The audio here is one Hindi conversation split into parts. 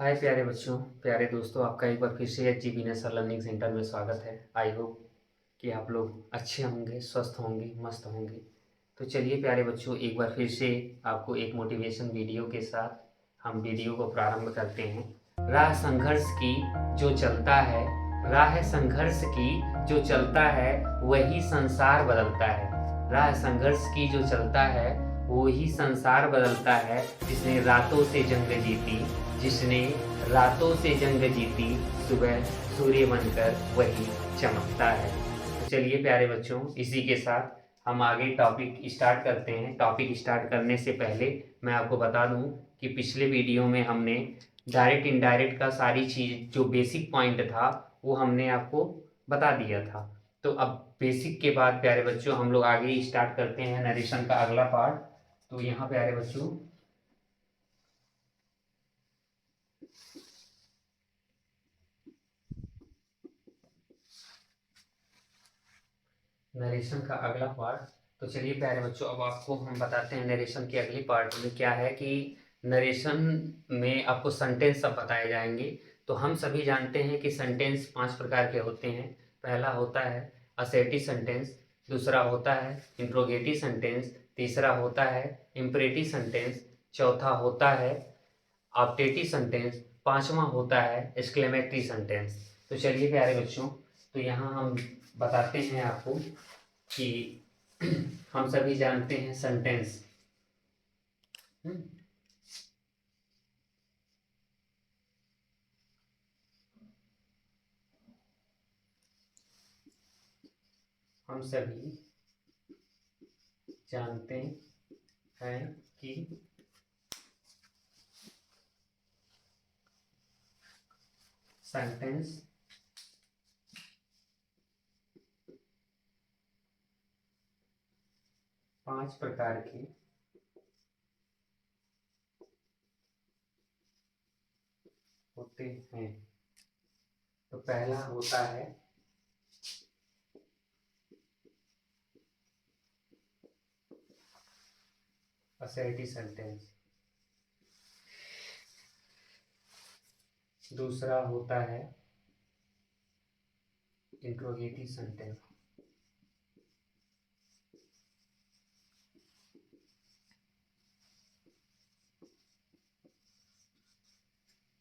हाय प्यारे बच्चों, प्यारे दोस्तों, आपका एक बार फिर से H G business learning centre में स्वागत है। आई होप कि आप लोग अच्छे होंगे, स्वस्थ होंगे, मस्त होंगे। तो चलिए प्यारे बच्चों, एक बार फिर से आपको एक मोटिवेशन वीडियो के साथ हम वीडियो को प्रारंभ करते हैं। राह संघर्ष की जो चलता है, राह संघर्ष की जो चलता है वही संसार बदलता है। राह संघर्ष की जो चलता है वही संसार बदलता है। जिसने रातों से जंग जीती, जिसने रातों से जंग जीती, सुबह सूर्य बनकर वही चमकता है। तो चलिए प्यारे बच्चों, इसी के साथ हम आगे टॉपिक स्टार्ट करते हैं। टॉपिक स्टार्ट करने से पहले मैं आपको बता दूं कि पिछले वीडियो में हमने डायरेक्ट इनडायरेक्ट का सारी चीज़ जो बेसिक पॉइंट था वो हमने आपको बता दिया था। तो अब बेसिक के बाद प्यारे बच्चों हम लोग आगे स्टार्ट करते हैं नरेशन का अगला पार्ट। तो यहाँ प्यारे बच्चों नरेशन का अगला पार्ट। तो चलिए प्यारे बच्चों, अब आपको हम बताते हैं नरेशन के अगले पार्ट में क्या है कि नरेशन में आपको सेंटेंस सब बताए जाएंगे। तो हम सभी जानते हैं कि सेंटेंस 5 प्रकार के होते हैं। पहला होता है असर्टिव सेंटेंस, दूसरा होता है इंट्रोगेटिव सेंटेंस, तीसरा होता है इम्परेटिव सेंटेंस, चौथा होता है ऑब्जेक्टिव सेंटेंस, पांचवा होता है एक्सक्लेमेटरी सेंटेंस। तो चलिए प्यारे बच्चों, तो यहाँ हम बताते हैं आपको कि हम सभी जानते हैं सेंटेंस। हम सभी जानते हैं कि सेंटेंस 5 प्रकार के होते हैं। तो पहला होता है असर्टिव सेंटेंस, दूसरा होता है इंट्रोगेटिव सेंटेंस,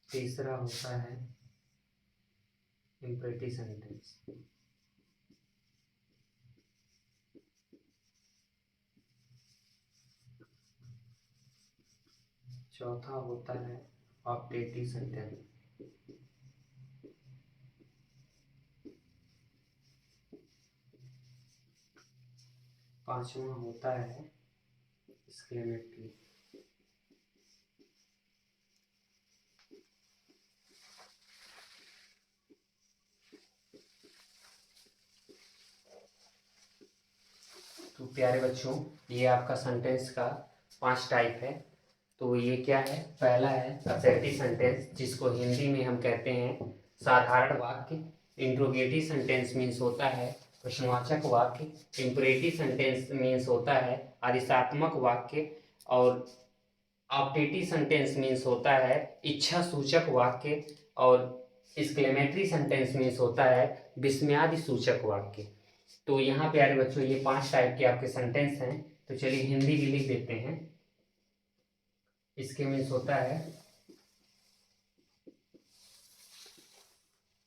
तीसरा होता है इम्परेटिव सेंटेंस, चौथा होता है ऑब्जेक्टिव सेंटेंस, पांचवा होता है एक्सक्लेमेटरी। तो प्यारे बच्चों, ये आपका सेंटेंस का 5 टाइप है। तो ये क्या है? पहला है असर्टिव सेंटेंस, जिसको हिंदी में हम कहते हैं साधारण वाक्य। इंट्रोगेटिव सेंटेंस मीन्स होता है प्रश्नवाचक वाक्य। इम्परेटिव सेंटेंस मीन्स होता है आदेशात्मक वाक्य। और ऑब्जेक्टिव सेंटेंस मीन्स होता है इच्छा सूचक वाक्य। और एक्सक्लेमेटरी सेंटेंस मीन्स होता है विस्मयादि सूचक वाक्य। तो यहाँ प्यारे बच्चों ये 5 टाइप के आपके सेंटेंस हैं। तो चलिए हिंदी भी लिख देते हैं। इसके मीन्स होता है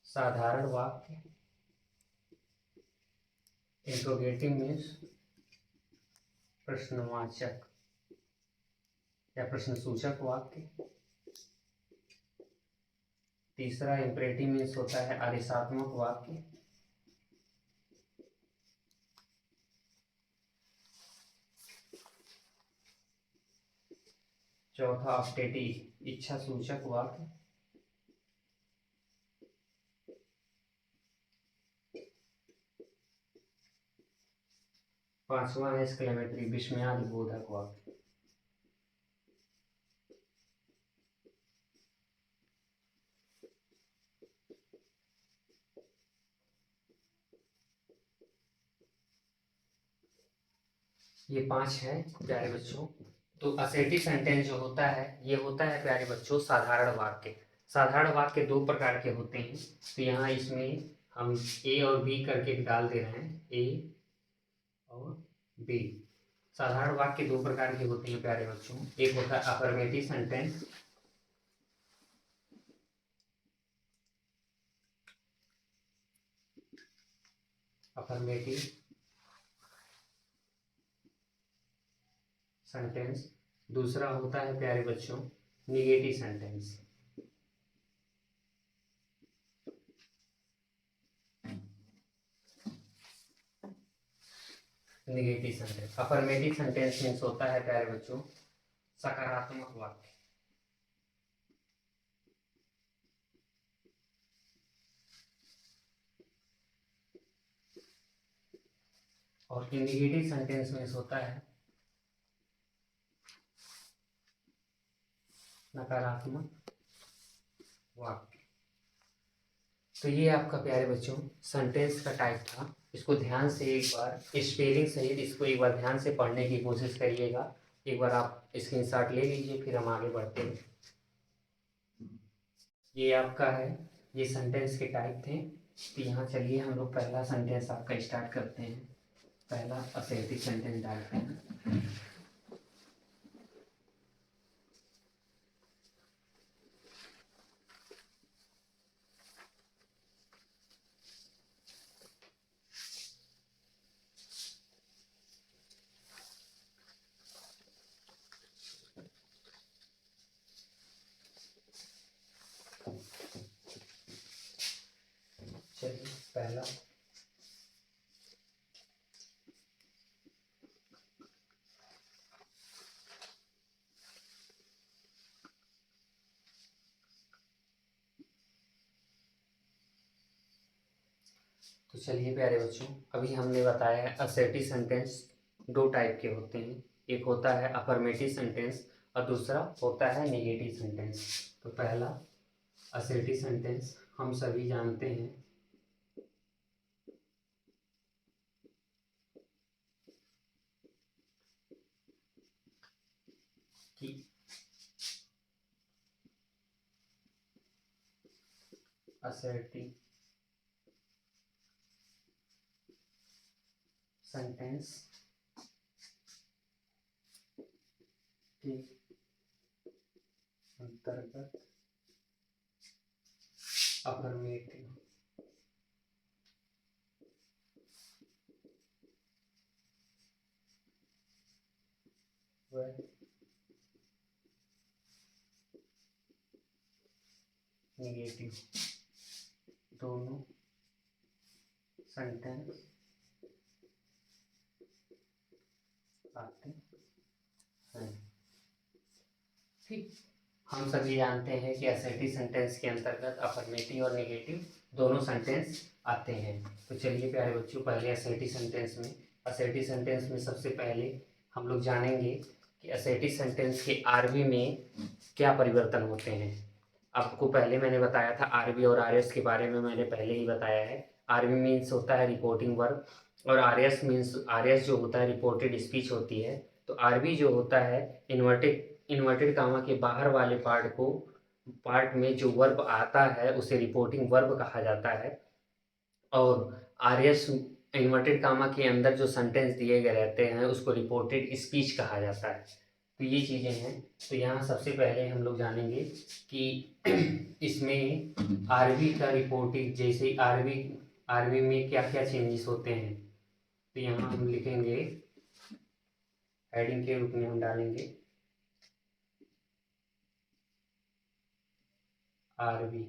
साधारण वाक्य, इंट्रोगेटिव मीन्स प्रश्नवाचक या प्रश्न सूचक वाक्य, तीसरा इम्परेटिव मीन्स होता है आदेशात्मक वाक्य, चौथा ऑब्जेक्टिव इच्छा सूचक वाक्य, पांचवा है एक्सक्लेमेटरी विस्मयादि बोधक वाक्य। ये 5 है प्यारे बच्चों। तो असर्टिव सेंटेंस जो होता है ये होता है प्यारे बच्चों साधारण वाक्य। साधारण वाक्य दो प्रकार के होते हैं, तो यहाँ इसमें हम ए और बी करके डाल दे रहे हैं, ए और बी। साधारण वाक्य दो प्रकार के होते हैं प्यारे बच्चों, एक होता है अफर्मेटिव सेंटेंस, अफर्मेटिव सेंटेंस, दूसरा होता है प्यारे बच्चों negative sentence. Negative sentence, affirmative sentence means होता है प्यारे बच्चों सकारात्मक वाक्य। और निगेटिव सेंटेंस मीन्स होता है नकारात्मक वाक्य। तो ये आपका प्यारे बच्चों सेंटेंस का टाइप था। इसको ध्यान से एक बार स्पेलिंग सहित इसको एक बार ध्यान से पढ़ने की कोशिश करिएगा। एक बार आप स्क्रीनशॉट ले लीजिए, फिर हम आगे बढ़ते हैं। ये आपका है, ये सेंटेंस के टाइप थे। तो यहाँ चलिए हम लोग पहला सेंटेंस आपका स्टार्ट करते हैं। पहला असर्टिव सेंटेंस डालते हैं। चलिए पहला तो चलिए प्यारे बच्चों, अभी हमने बताया है असर्टिव सेंटेंस दो टाइप के होते हैं, एक होता है अफर्मेटिव सेंटेंस और दूसरा होता है नेगेटिव सेंटेंस। तो पहला असर्टिव सेंटेंस हम सभी जानते हैं कि असर्टिव सेंटेंस के अंतर्गत अफर्मेटिव व नेगेटिव दोनों सेंटेंस आते हैं। ठीक, हम सभी जानते हैं कि असर्टिव सेंटेंस के अंतर्गत अफर्मेटिव और नेगेटिव दोनों सेंटेंस आते हैं। तो चलिए प्यारे बच्चों, पहले असर्टिव सेंटेंस में सबसे पहले हम लोग जानेंगे कि असर्टिव सेंटेंस के आरबी में क्या परिवर्तन होते हैं। आपको पहले मैंने बताया था आरबी और आरएस के बारे में, मैंने पहले ही बताया है। आरबी मीन्स होता है रिपोर्टिंग वर्ब और आरएस जो होता है रिपोर्टेड स्पीच होती है। तो आरबी जो होता है इन्वर्टेड कामा के बाहर वाले पार्ट में जो वर्ब आता है उसे रिपोर्टिंग वर्ब कहा जाता है। और आरएस इन्वर्टेड कामा के अंदर जो सेंटेंस दिए गए रहते हैं उसको रिपोर्टेड स्पीच कहा जाता है। तो ये चीज़ें हैं। तो यहाँ सबसे पहले हम लोग जानेंगे कि इसमें आरबी का रिपोर्टिंग, जैसे आरबी में क्या क्या चेंजेस होते हैं। तो यहाँ हम लिखेंगे, हेडिंग के रूप में हम डालेंगे आरबी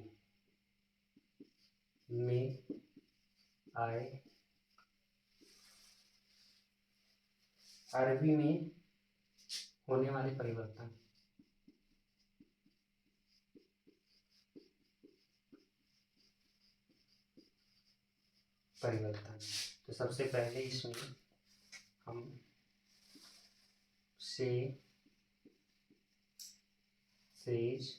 में आए, आरबी में होने वाले परिवर्तन। तो सबसे पहले इसमें हम say, says,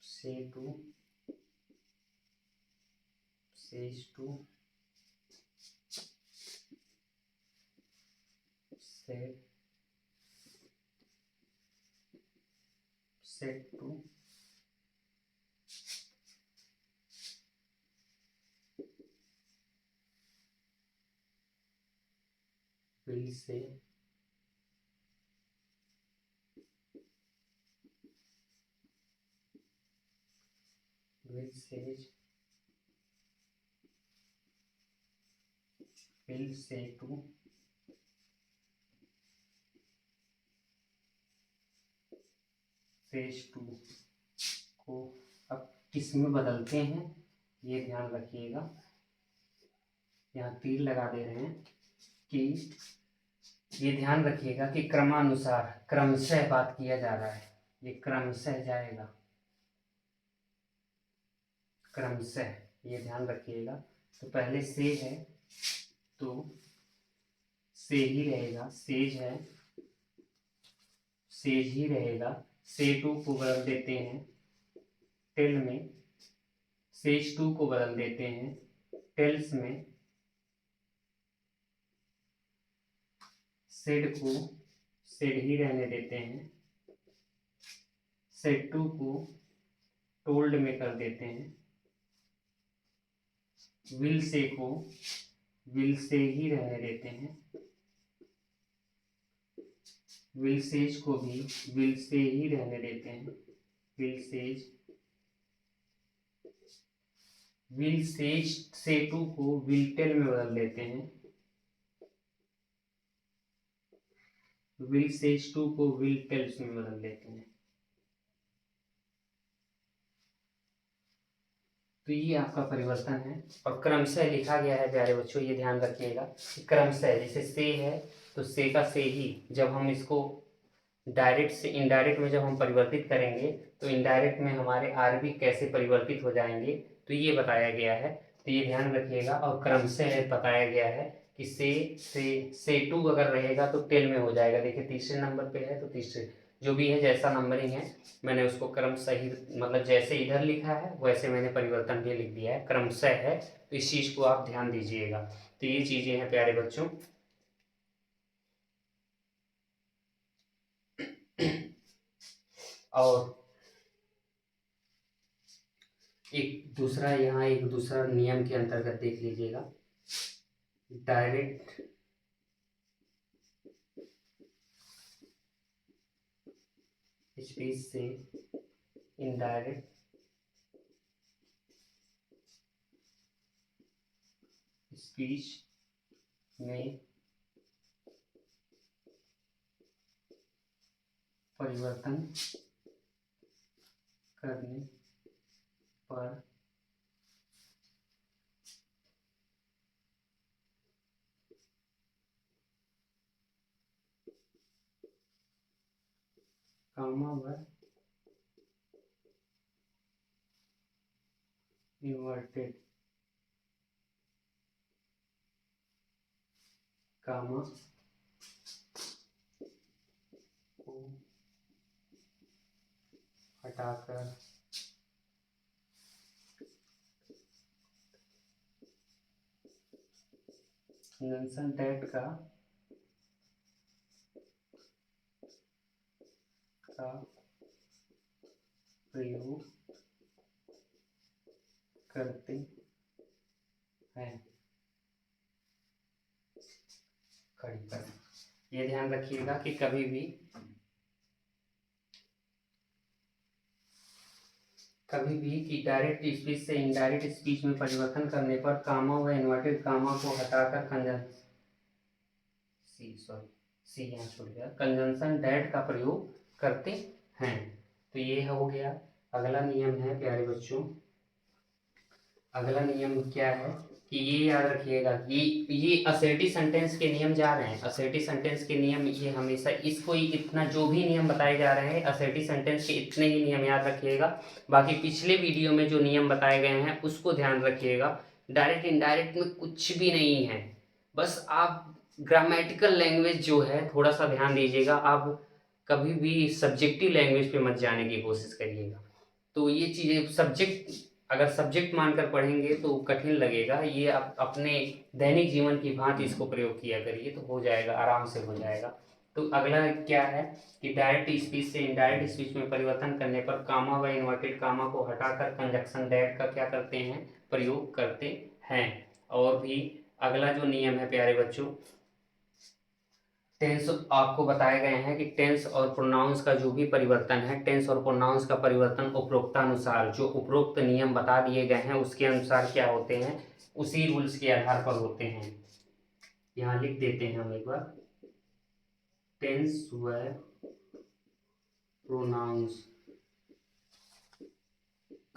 say to, says to, set set to will say will say will say to says to को अब किस में बदलते हैं ये ध्यान रखिएगा। यहाँ तीर लगा दे रहे हैं कि ये ध्यान रखिएगा कि क्रमानुसार क्रमशः बात किया जा रहा है, ये क्रमशः जाएगा, क्रमशः, ये ध्यान रखिएगा। तो पहले से है तो से ही रहेगा, सेज है सेज ही रहेगा। से टू को बदल देते हैं टेल में, सेज टू को बदल देते हैं टेल्स में, सेड को सेड ही रहने देते हैं, सेड टू को टोल्ड में कर देते हैं, विल से को विल से ही रहने देते हैं, विल सेज को भी विल से ही रहने देते हैं, विल सेज से टू को विल टेल में बदल देते हैं, विल सेज टू को विल टेल्स में बदल देते हैं। तो ये आपका परिवर्तन है और क्रमशः लिखा गया है प्यारे बच्चों, ये ध्यान रखिएगा कि क्रमशः, जैसे से है तो से का से ही, जब हम इसको डायरेक्ट से इनडायरेक्ट में जब हम परिवर्तित करेंगे तो इनडायरेक्ट में हमारे आरबी कैसे परिवर्तित हो जाएंगे, तो ये बताया गया है। तो ये ध्यान रखिएगा। और क्रमशः बताया गया है कि से टू अगर रहेगा तो टेल में हो जाएगा। देखिए तीसरे नंबर पे है तो तीसरे जो भी है जैसा नंबरिंग है मैंने उसको क्रम सही, मतलब जैसे इधर लिखा है वैसे मैंने परिवर्तन भी लिख दिया है, क्रमशः है। तो इस चीज़ को आप ध्यान दीजिएगा। तो ये चीज़ें हैं प्यारे बच्चों। और एक दूसरा यहाँ एक दूसरा नियम के अंतर्गत देख लीजिएगा, डायरेक्ट स्पीच से इनडायरेक्ट स्पीच में परिवर्तन करने पर कामा व इन्वर्टेड कामा को हटाकर कंजंक्शन डेट का प्रयोग करते हैं। खड़ी कर, ये ध्यान रखिएगा कि कभी भी कि डायरेक्ट स्पीच से इनडायरेक्ट स्पीच में परिवर्तन करने पर कामा व इन्वर्टेड कामा को हटाकर कंजंक्शन डेट का प्रयोग करते हैं। तो ये हो गया। अगला नियम है प्यारे बच्चों, अगला नियम क्या है कि ये याद रखिएगा कि ये असर्टिव सेंटेंस के नियम जा रहे हैं। असर्टिव सेंटेंस के नियम ये हमेशा इसको इतना जो भी नियम बताए जा रहे हैं असर्टिव सेंटेंस के इतने ही नियम याद रखिएगा। बाकी पिछले वीडियो में जो नियम बताए गए हैं उसको ध्यान रखिएगा। डायरेक्ट इनडायरेक्ट में कुछ भी नहीं है, बस आप ग्रामेटिकल लैंग्वेज जो है थोड़ा सा ध्यान दीजिएगा। आप कभी भी सब्जेक्टिव लैंग्वेज पे मत जाने की कोशिश करिएगा। तो ये चीज़ें सब्जेक्ट अगर सब्जेक्ट मानकर पढ़ेंगे तो कठिन लगेगा, ये आप अपने दैनिक जीवन की भांति इसको प्रयोग किया करिए तो हो जाएगा, आराम से हो जाएगा। तो अगला क्या है कि डायरेक्ट स्पीच से इनडायरेक्ट स्पीच में परिवर्तन करने पर कामा व इन्वर्टेड कामा को हटाकर कंजक्शन दैट का क्या करते हैं, प्रयोग करते हैं। और भी अगला जो नियम है प्यारे बच्चों, टेंस आपको बताए गए हैं कि टेंस और प्रोनाउंस का जो भी परिवर्तन है, टेंस और प्रोनाउंस का परिवर्तन उपरोक्तानुसार, जो उपरोक्त नियम बता दिए गए हैं उसके अनुसार क्या होते हैं, उसी रूल्स के आधार पर होते हैं। यहाँ लिख देते हैं हम एक बार, टेंस व प्रोनाउंस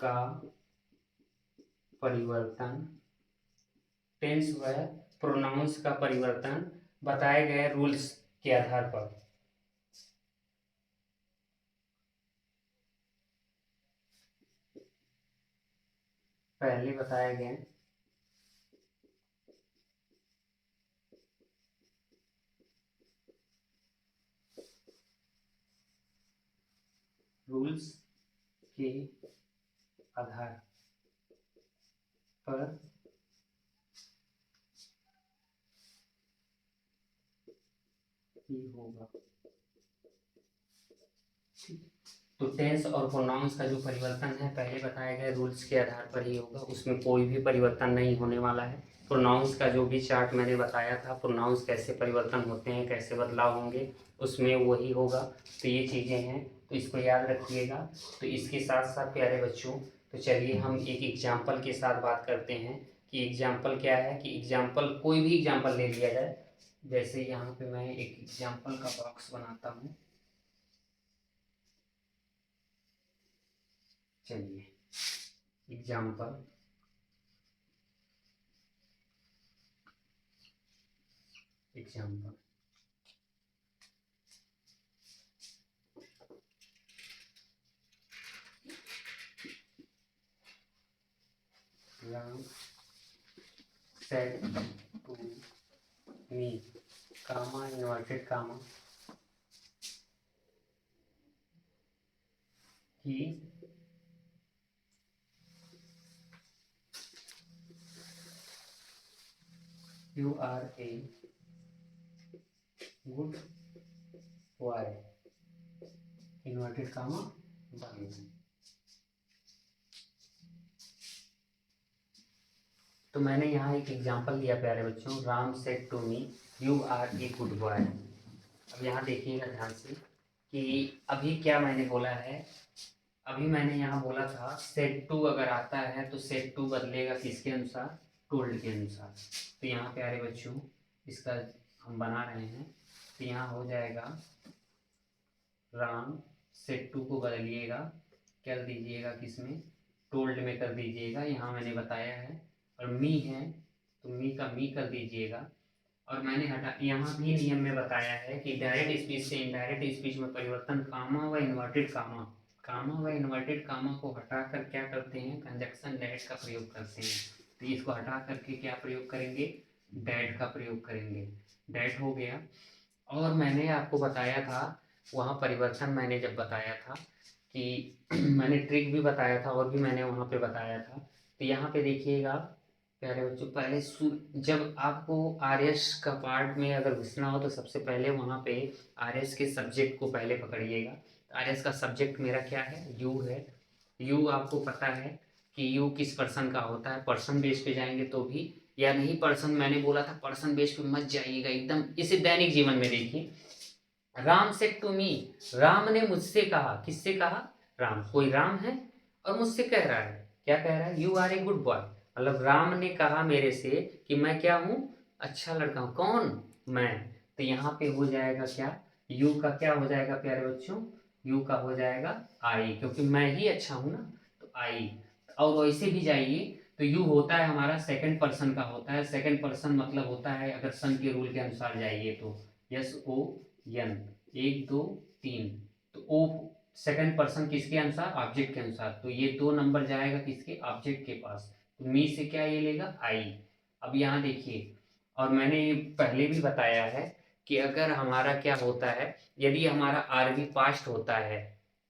का परिवर्तन, टेंस व प्रोनाउंस का परिवर्तन बताए गए रूल्स के आधार पर पहले बताए गए रूल्स के आधार पर ही होगा। तो टेंस और प्रोनाउंस का जो परिवर्तन है पहले बताए गए रूल्स के आधार पर ही होगा, उसमें कोई भी परिवर्तन नहीं होने वाला है। प्रोनाउंस का जो भी चार्ट मैंने बताया था, प्रोनाउंस कैसे परिवर्तन होते हैं, कैसे बदलाव होंगे, उसमें वही होगा। तो ये चीज़ें हैं, तो इसको याद रखिएगा। तो इसके साथ साथ प्यारे बच्चों, तो चलिए हम एक एग्जाम्पल के साथ बात करते हैं कि एग्जाम्पल क्या है, कि एग्जाम्पल कोई भी एग्जाम्पल ले लिया जाए। जैसे यहाँ पे मैं एक एग्जाम्पल का बॉक्स बनाता हूँ। चलिए example, example Ram said to me, comma inverted comma, he you are a good boy, inverted comma boy। तो मैंने यहाँ एक एग्जाम्पल दिया प्यारे बच्चों, Ram said to me you are a good boy. अब यहाँ देखिएगा ध्यान से कि अभी क्या मैंने बोला है, अभी मैंने यहाँ बोला था सेड टू अगर आता है तो सेड टू बदलेगा किसके अनुसार, टोल्ड के अनुसार। तो यहाँ प्यारे बच्चों इसका हम बना रहे हैं, तो यहाँ हो जाएगा राम सेड टू को बदलिएगा, कर दीजिएगा किसमें, टोल्ड में कर दीजिएगा, यहाँ मैंने बताया है। और मी है तो मी का मी कर दीजिएगा। और मैंने हटा यहाँ भी नियम में बताया है कि डायरेक्ट स्पीच से इनडायरेक्ट स्पीच में परिवर्तन कामा व इन्वर्टेड कामा, कामा व इन्वर्टेड कामा को हटाकर क्या करते हैं, कंजक्शन डैट का प्रयोग करते हैं। तो इसको हटा करके क्या प्रयोग करेंगे, डैट का प्रयोग करेंगे। डैट हो गया। और मैंने आपको बताया था वहाँ परिवर्तन, मैंने जब बताया था कि मैंने ट्रिक भी बताया था और भी मैंने वहाँ पे बताया था। तो यहाँ पे देखिएगा प्यारे बच्चों, पहले जब आपको आर एस का पार्ट में अगर घुसना हो तो सबसे पहले वहाँ पे आर एस के सब्जेक्ट को पहले पकड़िएगा। आर एस का सब्जेक्ट मेरा क्या है, यू है। यू आपको पता है कि यू किस पर्सन का होता है, पर्सन बेस पे जाएंगे तो भी, या नहीं पर्सन, मैंने बोला था पर्सन बेस पे मत जाइएगा एकदम, इसे दैनिक जीवन में देखिए। Ram said to me, Ram ने मुझसे कहा, किससे कहा, राम, कोई राम है और मुझसे कह रहा है, क्या कह रहा है, you are a good boy. मतलब राम ने कहा मेरे से कि मैं क्या हूँ, अच्छा लड़का हूँ। कौन, मैं। तो यहाँ पे हो जाएगा क्या, यू का क्या हो जाएगा प्यारे बच्चों, यू का हो जाएगा आई, क्योंकि मैं ही अच्छा हूँ ना, तो आई। और वैसे भी जाइए तो यू होता है हमारा सेकंड पर्सन का होता है, सेकंड पर्सन मतलब होता है अगर सन के रूल के अनुसार जाइए तो यस ओ यन, एक दो तीन, तो ओ सेकंड पर्सन किसके अनुसार, ऑब्जेक्ट के अनुसार, तो ये 2 नंबर जाएगा किसके, ऑब्जेक्ट के पास। तो मी से क्या ये लेगा, आई। अब यहाँ देखिए, और मैंने ये पहले भी बताया है कि अगर हमारा क्या होता है, यदि हमारा आरवी पास्ट होता है,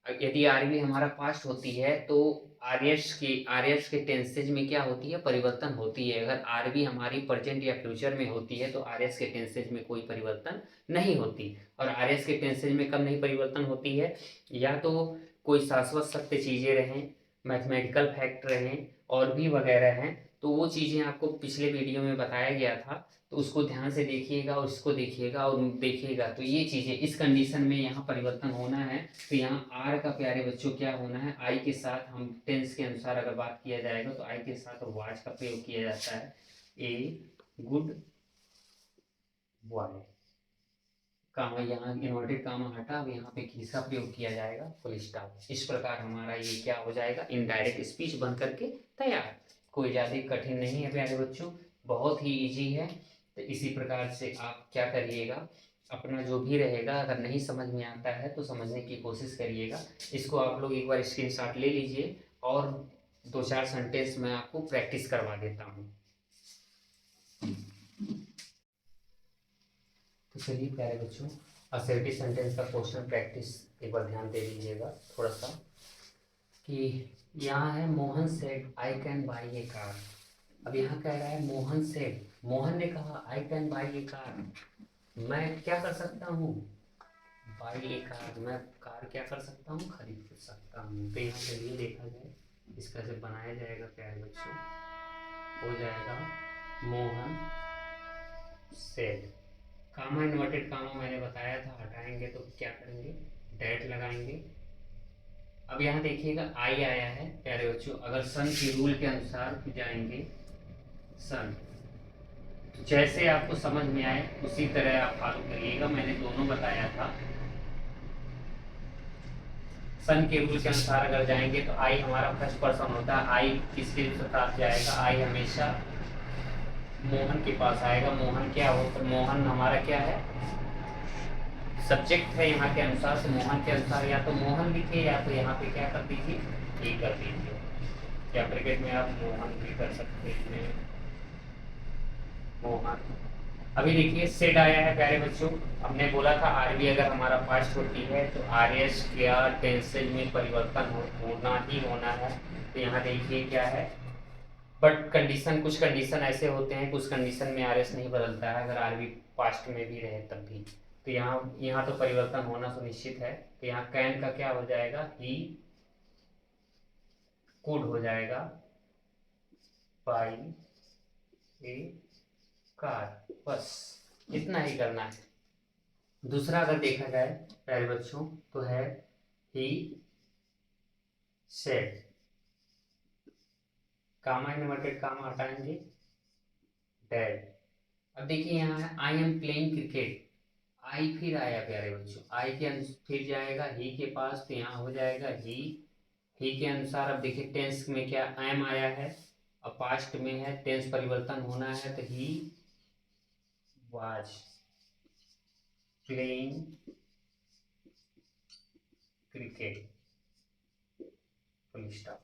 यदि आरवी हमारा पास्ट होती है तो आर एस के टेंसेज में क्या होती है, परिवर्तन होती है। अगर आर बी हमारी प्रेजेंट या फ्यूचर में होती है तो आर एस के टेंसेज में कोई परिवर्तन नहीं होती। और आर एस के टेंसेज में कब नहीं परिवर्तन होती है, या तो कोई शाश्वत सत्य चीज़ें रहें, मैथमेटिकल फैक्ट रहें और भी वगैरह हैं, तो वो चीज़ें आपको पिछले वीडियो में बताया गया था, तो उसको ध्यान से देखिएगा और इसको देखिएगा और देखिएगा। तो ये चीज़ें इस कंडीशन में यहाँ परिवर्तन होना है। तो यहाँ आर का प्यारे बच्चों क्या होना है, आई के साथ हम टेंस के अनुसार अगर बात किया जाएगा तो आई के साथ वाज का प्रयोग किया जाता है। ए गुड बॉय, कामा यहाँ इन्वर्टेड कामा हटा, अब यहाँ पे किसका प्रयोग किया जाएगा, फुल स्टॉप। इस प्रकार हमारा ये क्या हो जाएगा, इनडायरेक्ट स्पीच बन करके तैयार। कोई ज़्यादा कठिन नहीं है प्यारे बच्चों, बहुत ही इजी है। तो इसी प्रकार से आप क्या करिएगा, अपना जो भी रहेगा, अगर नहीं समझ में आता है तो समझने की कोशिश करिएगा। इसको आप लोग एक बार स्क्रीनशॉट ले लीजिए और 2-4 सेंटेंस मैं आपको प्रैक्टिस करवा देता हूँ। तो चलिए प्यारे बच्चों, असर्टिव सेंटेंस का क्वेश्चन प्रैक्टिस एक बार ध्यान दे लीजिएगा थोड़ा सा। कि यहाँ है Mohan said I can buy A car. अब यहाँ कह रहा है मोहन सेड, मोहन ने कहा I can buy A car, मैं क्या कर सकता हूँ, बाई ए कार, मैं कार क्या कर सकता हूँ, खरीद सकता हूँ। तो यहाँ चलिए देखा जाए इसका जब बनाया जाएगा प्यारे बच्चों, हो जाएगा मोहन सेड, कामा इन्वर्टेड कामा मैंने बताया था, हटाएंगे तो क्या करेंगे, डेट लगाएंगे। अब यहाँ देखिएगा आई आया है प्यारे बच्चों, अगर सन के रूल के अनुसार जाएंगे सन, तो जैसे आपको समझ में आए उसी तरह आप फॉलो करिएगा। मैंने दोनों बताया था, सन के रूल के अनुसार अगर जाएंगे तो आई हमारा फर्स्ट पर्सन होता है, आई किसके साथ जाएगा, आई हमेशा मोहन के पास आएगा। मोहन क्या होता, मोहन हमारा क्या है, सब्जेक्ट है यहाँ के अनुसार। से मोहन के अनुसार या तो मोहन लिखिए या तो यहाँ पे क्या कर दीजिए, ये कर दीजिए, या ब्रैकेट में आप मोहन भी कर सकते हैं, मोहन। अभी देखिए सेड आया है प्यारे बच्चों, हमने बोला था आरबी अगर हमारा फास्ट होती है तो आर एस क्या टेंसेज में परिवर्तन होना ही होना है। तो यहाँ देखिए क्या है, बट कंडीशन, कुछ कंडीशन ऐसे होते हैं, कुछ कंडीशन में आर एस नहीं बदलता है, अगर आरबी फास्ट में भी रहे तब भी। तो यहाँ तो परिवर्तन होना सुनिश्चित है। तो यहाँ कैन का क्या हो जाएगा, ही कुड हो जाएगा, बाई ए कार, बस इतना ही करना है। दूसरा अगर देखा जाए प्यारे बच्चों तो है ही सेड, कामा इन्वर्टेड कामा हटाएंगे, डेड। अब देखिए यहाँ है आई एम प्लेइंग क्रिकेट, आई फिर आया प्यारे बच्चों, आई के फिर जाएगा ही के पास, तो यहाँ हो जाएगा ही के अनुसार। अब देखिए टेंस में क्या एम आया है, अब पास्ट में है, टेंस परिवर्तन होना है, तो he was playing cricket, full stop.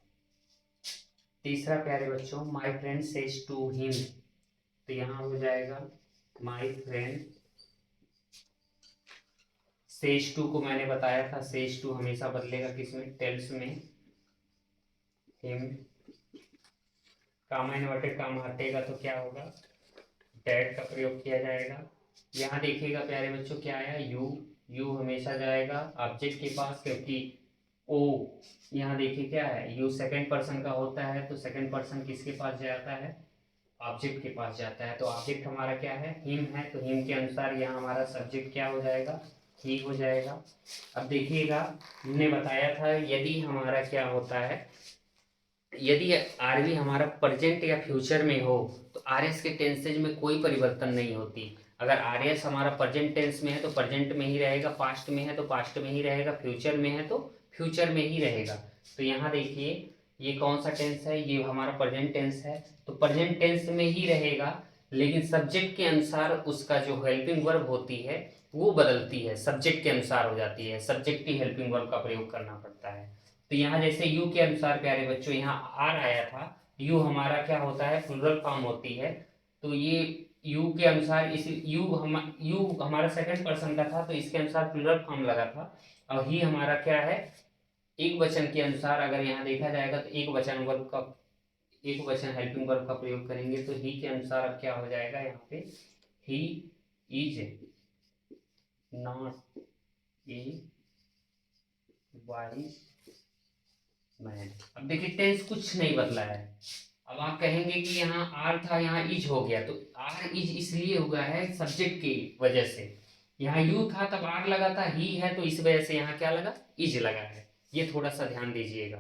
तीसरा प्यारे बच्चों my friend says to him, तो यहाँ हो जाएगा माय फ्रेंड सेज टू को मैंने बताया था, सेज टू हमेशा बदलेगा किसमें, टेल्स में, हिम, कामा इन्वर्टेड कामा हटेगा तो क्या होगा, डेट का प्रयोग किया जाएगा। यहाँ देखिएगा प्यारे बच्चों क्या आया, यू हमेशा जाएगा ऑब्जेक्ट के पास, क्योंकि ओ यहाँ देखिए क्या है, यू सेकंड पर्सन का होता है, तो सेकंड पर्सन किसके पास जाता है, ऑब्जेक्ट के पास जाता है। तो ऑब्जेक्ट हमारा क्या है, हिम है, तो हिम के अनुसार यहाँ हमारा सब्जेक्ट क्या हो जाएगा, ही हो जाएगा। अब देखिएगा हमने बताया था यदि हमारा क्या होता है, यदि आरबी हमारा प्रेजेंट या फ्यूचर में हो तो आर एस के टेंसेज में कोई परिवर्तन नहीं होती। अगर आर एस हमारा प्रेजेंट टेंस में है तो प्रेजेंट में ही रहेगा, पास्ट में है तो पास्ट में ही रहेगा, फ्यूचर में है तो फ्यूचर में ही रहेगा। तो यहाँ देखिए ये कौन सा टेंस है, ये हमारा प्रेजेंट टेंस है, तो प्रेजेंट टेंस में ही रहेगा, लेकिन सब्जेक्ट के अनुसार उसका जो हेल्पिंग वर्ब होती है वो बदलती है, सब्जेक्ट के अनुसार हो जाती है, सब्जेक्ट ही हेल्पिंग वर्ब का प्रयोग करना पड़ता है। तो यहाँ जैसे यू के अनुसार प्यारे बच्चों यहाँ आर आया था, यू हमारा क्या होता है, प्लूरल फॉर्म होती है, तो ये यू के अनुसार इस यू हमारा सेकंड पर्सन का था, तो इसके अनुसार प्लूरल फॉर्म लगा था। और ही हमारा क्या है, एक वचन के अनुसार अगर यहाँ देखा जाएगा तो एक वचन हेल्पिंग वर्ब का प्रयोग करेंगे तो ही के अनुसार अब क्या हो जाएगा यहाँ पे, he is not a wise man. अब देखिए टेंस कुछ नहीं बदला है। अब आप कहेंगे कि यहाँ आर था यहाँ इज हो गया, तो आर इज इसलिए हुआ है सब्जेक्ट की वजह से। यहाँ यू था तब आर लगा था, ही है तो इस वजह से यहाँ क्या लगा, इज लगा है। ये थोड़ा सा ध्यान दीजिएगा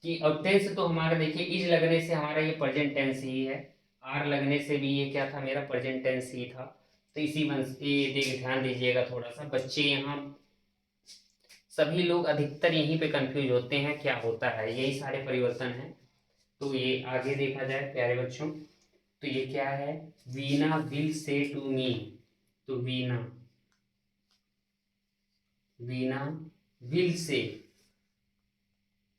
कि अब टेंस तो हमारा देखिए इज लगने से हमारा ये प्रेजेंट टेंस ही है, आर लगने से भी ये क्या था, मेरा प्रेजेंट टेंस ही था। तो इसी वंश ये ध्यान दीजिएगा थोड़ा सा, बच्चे यहाँ सभी लोग अधिकतर यहीं पे कंफ्यूज होते हैं क्या होता है, यही सारे परिवर्तन हैं। तो ये आगे देखा जाए प्यारे बच्चों, तो ये क्या है, Veena will say to me. तो वीना विल से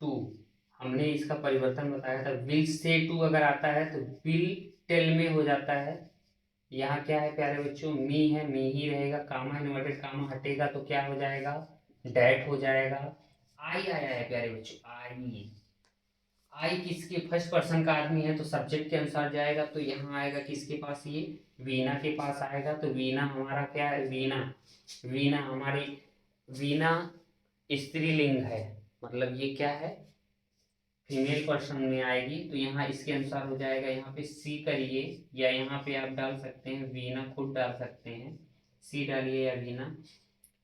टू, हमने इसका परिवर्तन बताया था, विल से टू अगर आता है तो विल टेल में हो जाता है। यहाँ क्या है प्यारे बच्चों, मी है, मी ही रहेगा, कामा इन्वर्टेड कामा हटेगा तो क्या हो जाएगा, डैट हो जाएगा। आई आया है प्यारे बच्चों, आई किसके, फर्स्ट पर्सन का आदमी है तो सब्जेक्ट के अनुसार जाएगा, तो यहाँ आएगा किसके पास, ये वीना के पास आएगा। तो वीना हमारा क्या है, वीना हमारी, वीना स्त्रीलिंग है, मतलब ये क्या है, फीमेल पर्सन में आएगी। तो यहाँ इसके अनुसार हो जाएगा, यहाँ पे सी करिए या यहाँ पे आप डाल सकते हैं वीना, खुद डाल सकते हैं, सी डालिए या वीना।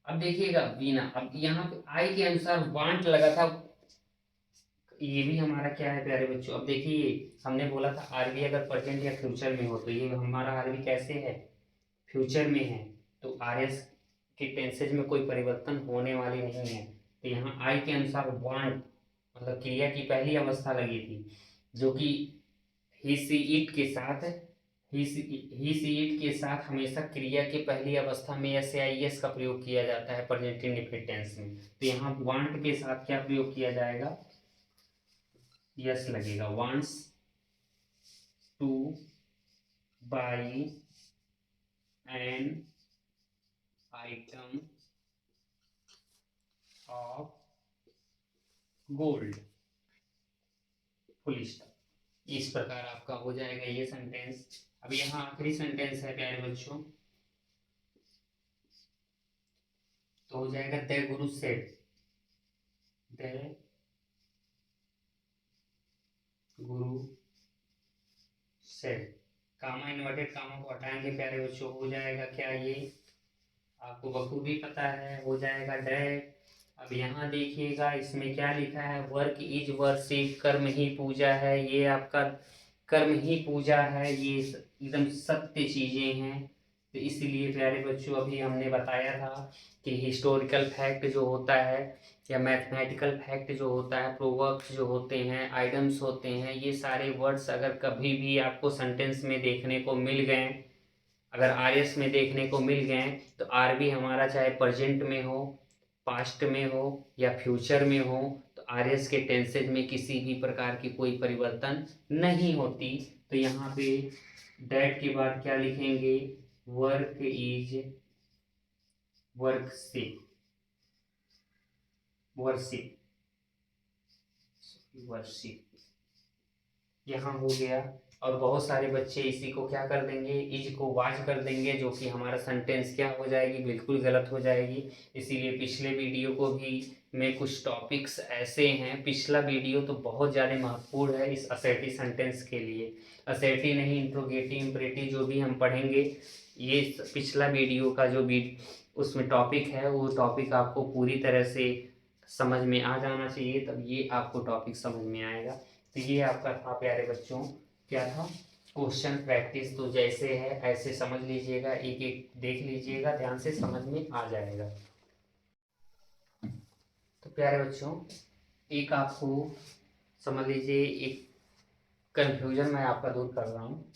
अब देखिएगा वीना, अब यहाँ पे आई के अनुसार वांट लगा था, ये भी हमारा क्या है प्यारे बच्चों। अब देखिए हमने बोला था आरबी अगर प्रेजेंट या फ्यूचर में हो, तो ये हमारा आरबी कैसे है, फ्यूचर में है, तो आर एस के टेंसेज में कोई परिवर्तन होने वाली नहीं है। तो यहाँ आई के अनुसार वांट मतलब क्रिया की पहली अवस्था लगी थी, जो कि ही सी इट के साथ, ही सी इट के साथ हमेशा क्रिया के पहली अवस्था में एस आई एस का प्रयोग किया जाता है प्रेजेंट इंडेफिनिट टेंस में। तो यहाँ वांट के साथ क्या प्रयोग किया जाएगा, यस लगेगा, wants two by an item of gold, full stop. इस प्रकार आपका हो जाएगा ये सेंटेंस। अब यहाँ आखिरी सेंटेंस है प्यारे बच्चों, तो हो जाएगा the Guru said, the Guru said, comma inverted कामा को हटाएंगे प्यारे बच्चों, हो जाएगा क्या, ये आपको बखूबी पता है, हो जाएगा डैट। अब यहाँ देखिएगा इसमें क्या लिखा है, वर्क इज वर्शिप, कर्म ही पूजा है, ये आपका कर्म ही पूजा है, ये एकदम सत्य चीजें हैं। तो इसलिए प्यारे बच्चों अभी हमने बताया था कि हिस्टोरिकल फैक्ट जो होता है या मैथमेटिकल फैक्ट जो होता है, प्रोवर्ब्स जो होते हैं, आइडम्स होते हैं, ये सारे वर्ड्स अगर कभी भी आपको सेंटेंस में देखने को मिल गए, अगर आर एस में देखने को मिल गए, तो आर बी हमारा चाहे प्रेजेंट में हो, पास्ट में हो या फ्यूचर में हो, तो आर एस के टेंसेज में किसी भी प्रकार की कोई परिवर्तन नहीं होती। तो यहाँ पे डैट के बाद क्या लिखेंगे, work is worship, worship worship यहाँ हो गया। और बहुत सारे बच्चे इसी को क्या कर देंगे, इज को वाज कर देंगे, जो कि हमारा सेंटेंस क्या हो जाएगी, बिल्कुल गलत हो जाएगी। इसीलिए पिछले वीडियो को भी में कुछ टॉपिक्स ऐसे हैं, पिछला वीडियो तो बहुत ज़्यादा महत्वपूर्ण है इस असर्टिव सेंटेंस के लिए, असर्टिव नहीं इंट्रोगेटिव इम्परेटिव जो भी हम पढ़ेंगे, ये पिछला वीडियो का जो भी उसमें टॉपिक है वो टॉपिक आपको पूरी तरह से समझ में आ जाना चाहिए, तब ये आपको टॉपिक समझ में आएगा। तो ये आपका था प्यारे बच्चों, क्या था, क्वेश्चन प्रैक्टिस। तो जैसे है ऐसे समझ लीजिएगा, एक एक देख लीजिएगा, ध्यान से समझ में आ जाएगा। तो प्यारे बच्चों एक आपको समझ लीजिए, एक कन्फ्यूजन मैं आपका दूर कर रहा हूँ,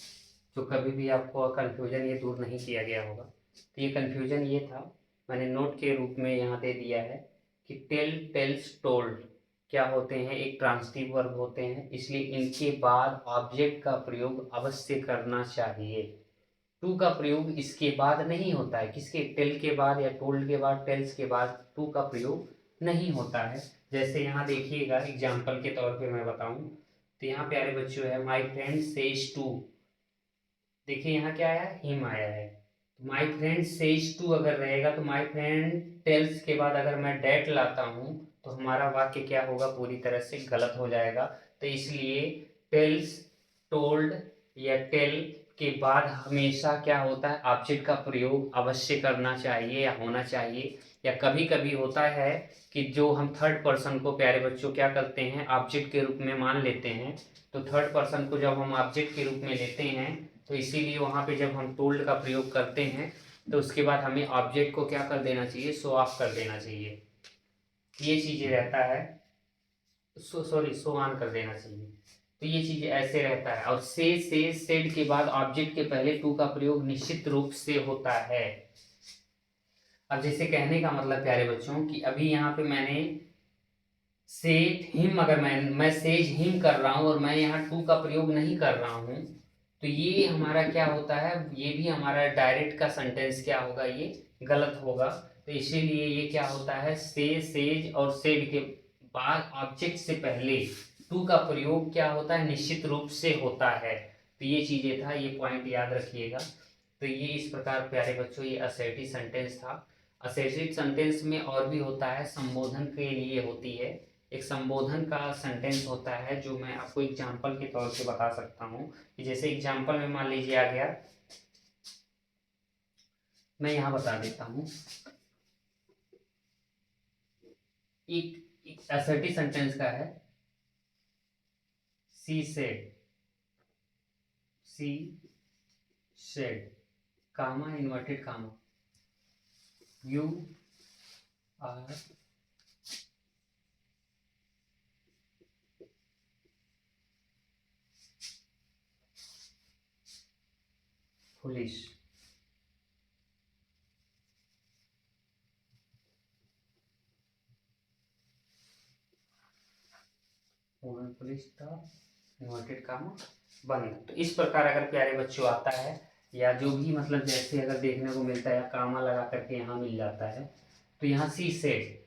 जो कभी भी आपको कन्फ्यूजन ये दूर नहीं किया गया होगा। तो ये कन्फ्यूजन ये था, मैंने नोट के रूप में यहाँ दे दिया है कि टेल, टेल्स, टोल्ड क्या होते हैं, एक ट्रांसिटिव वर्ब होते हैं, इसलिए इनके बाद ऑब्जेक्ट का प्रयोग अवश्य करना चाहिए। टू का प्रयोग इसके बाद नहीं होता है, किसके, टेल के बाद या टोल्ड के बाद, टेल्स के बाद टू का प्रयोग नहीं होता है। जैसे यहाँ देखिएगा, एग्जाम्पल के तौर पे मैं बताऊँ तो यहाँ प्यारे बच्चों है माई फ्रेंड सेज टू। देखिए यहाँ क्या आया, हिम आया है। माई फ्रेंड सेज टू अगर रहेगा तो माई फ्रेंड टेल्स के बाद अगर मैं डेट लाता हूँ तो हमारा वाक्य क्या होगा, पूरी तरह से गलत हो जाएगा। तो इसलिए टेल्स, टोल्ड या टेल के बाद हमेशा क्या होता है, ऑब्जेक्ट का प्रयोग अवश्य करना चाहिए या होना चाहिए। या कभी कभी होता है कि जो हम थर्ड पर्सन को प्यारे बच्चों क्या करते हैं, ऑब्जेक्ट के रूप में मान लेते हैं। तो थर्ड पर्सन को जब हम ऑब्जेक्ट के रूप में लेते हैं तो इसीलिए वहाँ पे जब हम टोल्ड का प्रयोग करते हैं तो उसके बाद हमें ऑब्जेक्ट को क्या कर देना चाहिए, शो ऑफ कर देना चाहिए। ये चीज़ें रहता है, शो ऑन कर देना चाहिए। तो ये चीज़ ऐसे रहता है। और से सेड के बाद ऑब्जेक्ट के पहले टू का प्रयोग निश्चित रूप से होता है। अब जैसे कहने का मतलब प्यारे बच्चों कि अभी यहाँ पे मैंने सेड हिम, अगर मैं सेज हिम कर रहा हूँ और मैं यहाँ टू का प्रयोग नहीं कर रहा हूँ तो ये हमारा क्या होता है, ये भी हमारा डायरेक्ट का सेंटेंस क्या होगा, ये गलत होगा। तो इसीलिए ये क्या होता है, से, सेज और सेड के बाद ऑब्जेक्ट से पहले टू का प्रयोग क्या होता है, निश्चित रूप से होता है। तो ये चीजें था, ये पॉइंट याद रखिएगा। तो ये इस प्रकार प्यारे बच्चों ये असर्टिव सेंटेंस था। असर्टिव सेंटेंस में और भी होता है, संबोधन के लिए होती है। एक संबोधन का सेंटेंस होता है जो मैं आपको एग्जाम्पल के तौर पे बता सकता हूँ कि जैसे एग्जाम्पल में मान लीजिए आ गया, मैं यहाँ बता देता हूँ। एक असर्टिव सेंटेंस का है, she said, she said, comma inverted comma, you are foolish. Mohan police था, इन्वर्टेड कामा बंद। तो इस प्रकार अगर प्यारे बच्चों आता है या जो भी मतलब जैसे अगर देखने को मिलता है या कामा लगा करके यहाँ मिल जाता है तो यहाँ सी सेड।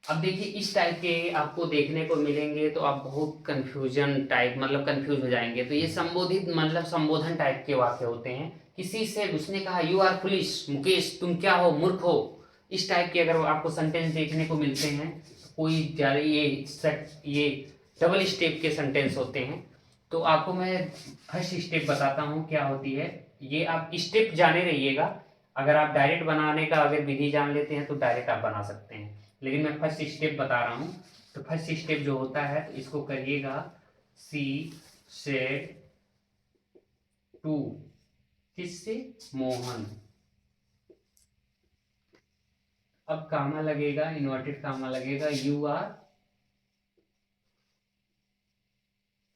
अब देखिए इस टाइप के आपको देखने को मिलेंगे तो आप बहुत कंफ्यूजन टाइप मतलब कंफ्यूज हो जाएंगे। तो ये संबोधित मतलब संबोधन टाइप के वाक्य होते हैं। किसी से उसने कहा यू आर पुलिस, मुकेश तुम क्या हो, मूर्ख हो। इस टाइप के अगर आपको सेंटेंस देखने को मिलते हैं, कोई ज़्यादा ये डबल स्टेप के सेंटेंस होते हैं। तो आपको मैं फर्स्ट स्टेप बताता हूँ क्या होती है। ये आप स्टेप जाने रहिएगा, अगर आप डायरेक्ट बनाने का अगर विधि जान लेते हैं तो डायरेक्ट आप बना सकते हैं। लेकिन मैं फर्स्ट स्टेप बता रहा हूँ। तो फर्स्ट स्टेप जो होता है तो इसको करिएगा, सी सेड टू, किससे, मोहन। अब कामा लगेगा, इन्वर्टेड कामा लगेगा, यू आर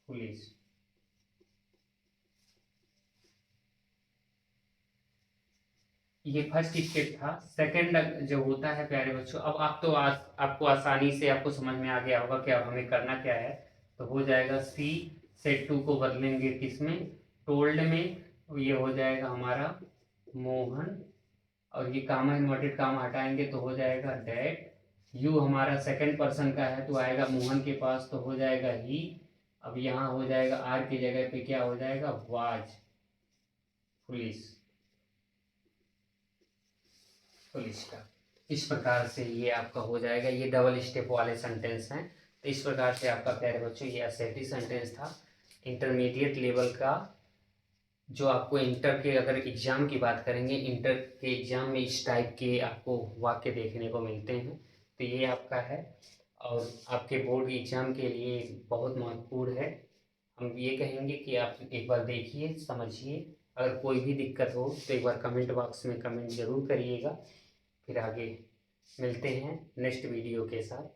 पुलिस। ये फर्स्ट स्टेप था। सेकंड जो होता है प्यारे बच्चों, अब आप तो आपको आसानी से आपको समझ में आ गया होगा कि अब हमें करना क्या है। तो हो जाएगा सी सेट टू को बदलेंगे किसमें, टोल्ड में। ये हो जाएगा हमारा मोहन, और ये कामा इन्वर्टेड कामा हटाएंगे तो हो जाएगा डैट। यू हमारा सेकंड पर्सन का है तो आएगा मोहन के पास तो हो जाएगा ही। अब यहाँ हो जाएगा आर की जगह पे क्या हो जाएगा, वाज पुलिस, पुलिस का। इस प्रकार से ये आपका हो जाएगा, ये डबल स्टेप वाले सेंटेंस हैं। तो इस प्रकार से आपका प्यारे बच्चों ये असर्टिव सेंटेंस था। इंटरमीडिएट लेवल का जो आपको इंटर के अगर एग्ज़ाम की बात करेंगे, इंटर के एग्ज़ाम में इस टाइप के आपको वाक्य देखने को मिलते हैं। तो ये आपका है और आपके बोर्ड एग्ज़ाम के लिए बहुत महत्वपूर्ण है। हम ये कहेंगे कि आप एक बार देखिए, समझिए। अगर कोई भी दिक्कत हो तो एक बार कमेंट बॉक्स में कमेंट ज़रूर करिएगा। फिर आगे मिलते हैं नेक्स्ट वीडियो के साथ।